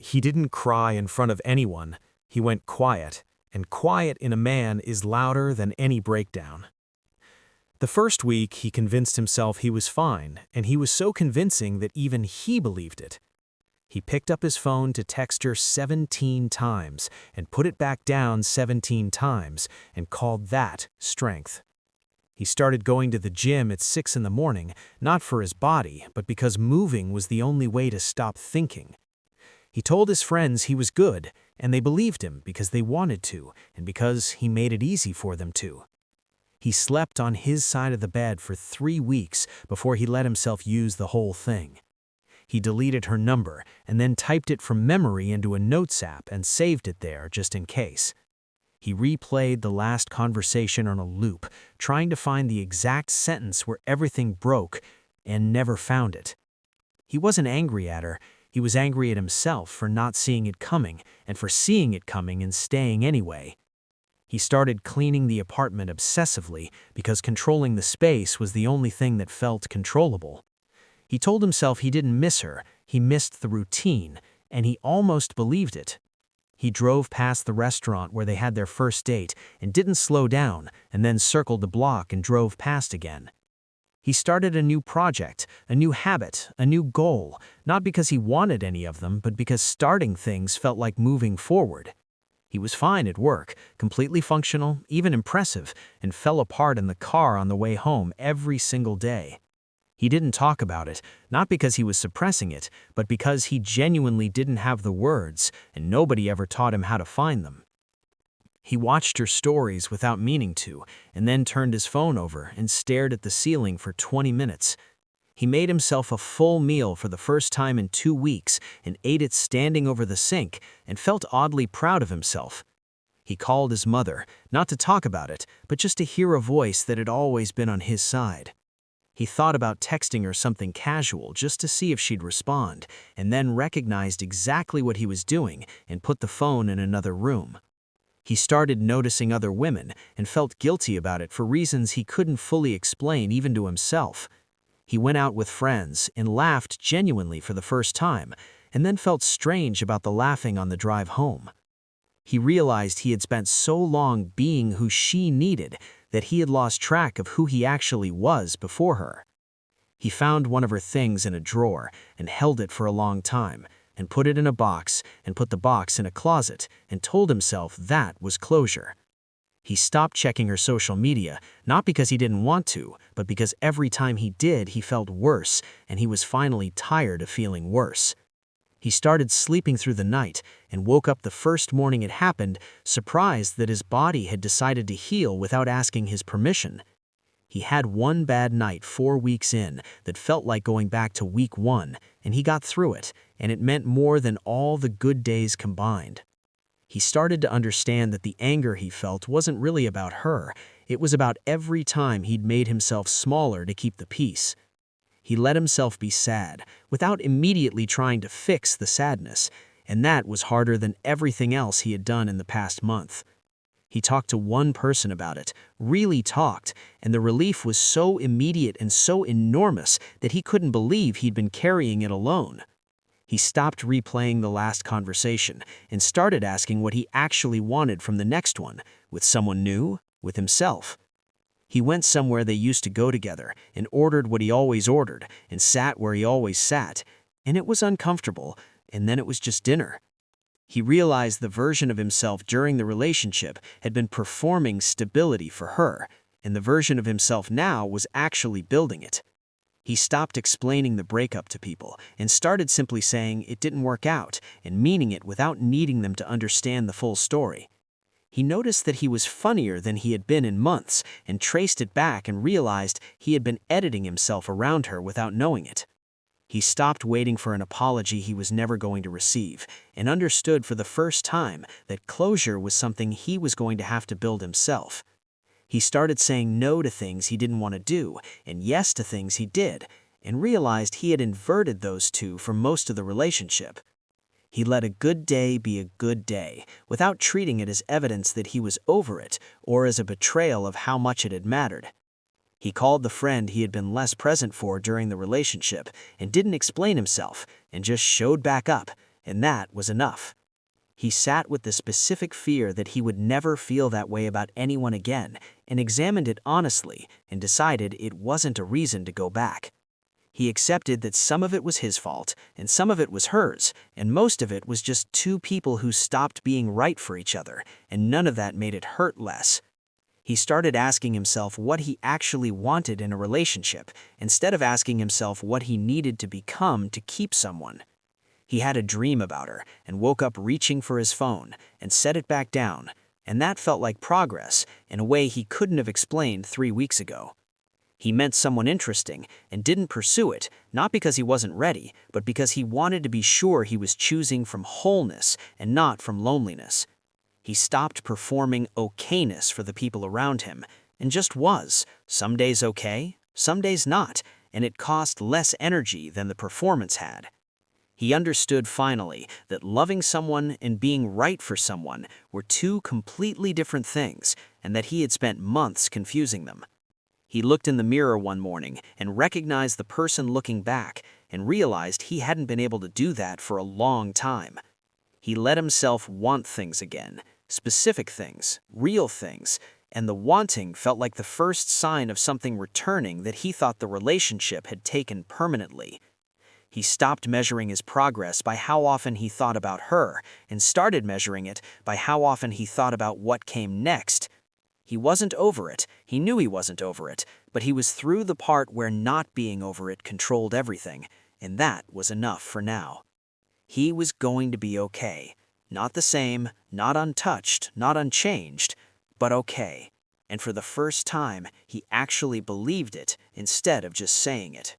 He didn't cry in front of anyone. He went quiet, and quiet in a man is louder than any breakdown. The first week, he convinced himself he was fine, and he was so convincing that even he believed it. He picked up his phone to text her 17 times and put it back down 17 times and called that strength. He started going to the gym at 6 in the morning, not for his body, but because moving was the only way to stop thinking. He told his friends he was good, and they believed him because they wanted to, and because he made it easy for them to. He slept on his side of the bed for 3 weeks before he let himself use the whole thing. He deleted her number and then typed it from memory into a notes app and saved it there just in case. He replayed the last conversation on a loop, trying to find the exact sentence where everything broke, and never found it. He wasn't angry at her. He was angry at himself for not seeing it coming and for seeing it coming and staying anyway. He started cleaning the apartment obsessively because controlling the space was the only thing that felt controllable. He told himself he didn't miss her, he missed the routine, and he almost believed it. He drove past the restaurant where they had their first date and didn't slow down, and then circled the block and drove past again. He started a new project, a new habit, a new goal, not because he wanted any of them, but because starting things felt like moving forward. He was fine at work, completely functional, even impressive, and fell apart in the car on the way home every single day. He didn't talk about it, not because he was suppressing it, but because he genuinely didn't have the words, and nobody ever taught him how to find them. He watched her stories without meaning to, and then turned his phone over and stared at the ceiling for 20 minutes. He made himself a full meal for the first time in 2 weeks and ate it standing over the sink and felt oddly proud of himself. He called his mother, not to talk about it, but just to hear a voice that had always been on his side. He thought about texting her something casual just to see if she'd respond, and then recognized exactly what he was doing and put the phone in another room. He started noticing other women and felt guilty about it for reasons he couldn't fully explain even to himself. He went out with friends and laughed genuinely for the first time, and then felt strange about the laughing on the drive home. He realized he had spent so long being who she needed that he had lost track of who he actually was before her. He found one of her things in a drawer and held it for a long time, and put it in a box and put the box in a closet and told himself that was closure. He stopped checking her social media, not because he didn't want to, but because every time he did, he felt worse, and he was finally tired of feeling worse. He started sleeping through the night and woke up the first morning it happened, surprised that his body had decided to heal without asking his permission. He had one bad night 4 weeks in that felt like going back to week 1, and he got through it, and it meant more than all the good days combined. He started to understand that the anger he felt wasn't really about her, it was about every time he'd made himself smaller to keep the peace. He let himself be sad, without immediately trying to fix the sadness, and that was harder than everything else he had done in the past month. He talked to one person about it, really talked, and the relief was so immediate and so enormous that he couldn't believe he'd been carrying it alone. He stopped replaying the last conversation and started asking what he actually wanted from the next one, with someone new, with himself. He went somewhere they used to go together and ordered what he always ordered and sat where he always sat, and it was uncomfortable, and then it was just dinner. He realized the version of himself during the relationship had been performing stability for her, and the version of himself now was actually building it. He stopped explaining the breakup to people and started simply saying it didn't work out and meaning it without needing them to understand the full story. He noticed that he was funnier than he had been in months and traced it back and realized he had been editing himself around her without knowing it. He stopped waiting for an apology he was never going to receive and understood for the first time that closure was something he was going to have to build himself. He started saying no to things he didn't want to do and yes to things he did, and realized he had inverted those two for most of the relationship. He let a good day be a good day, without treating it as evidence that he was over it or as a betrayal of how much it had mattered. He called the friend he had been less present for during the relationship and didn't explain himself and just showed back up, and that was enough. He sat with the specific fear that he would never feel that way about anyone again, and examined it honestly and decided it wasn't a reason to go back. He accepted that some of it was his fault, and some of it was hers, and most of it was just two people who stopped being right for each other, and none of that made it hurt less. He started asking himself what he actually wanted in a relationship, instead of asking himself what he needed to become to keep someone. He had a dream about her and woke up reaching for his phone and set it back down, and that felt like progress in a way he couldn't have explained 3 weeks ago. He met someone interesting and didn't pursue it, not because he wasn't ready, but because he wanted to be sure he was choosing from wholeness and not from loneliness. He stopped performing okayness for the people around him and just was, some days okay, some days not, and it cost less energy than the performance had. He understood finally that loving someone and being right for someone were two completely different things, and that he had spent months confusing them. He looked in the mirror one morning and recognized the person looking back and realized he hadn't been able to do that for a long time. He let himself want things again, specific things, real things, and the wanting felt like the first sign of something returning that he thought the relationship had taken permanently. He stopped measuring his progress by how often he thought about her and started measuring it by how often he thought about what came next. He wasn't over it, he knew he wasn't over it, but he was through the part where not being over it controlled everything, and that was enough for now. He was going to be okay. Not the same, not untouched, not unchanged, but okay. And for the first time, he actually believed it instead of just saying it.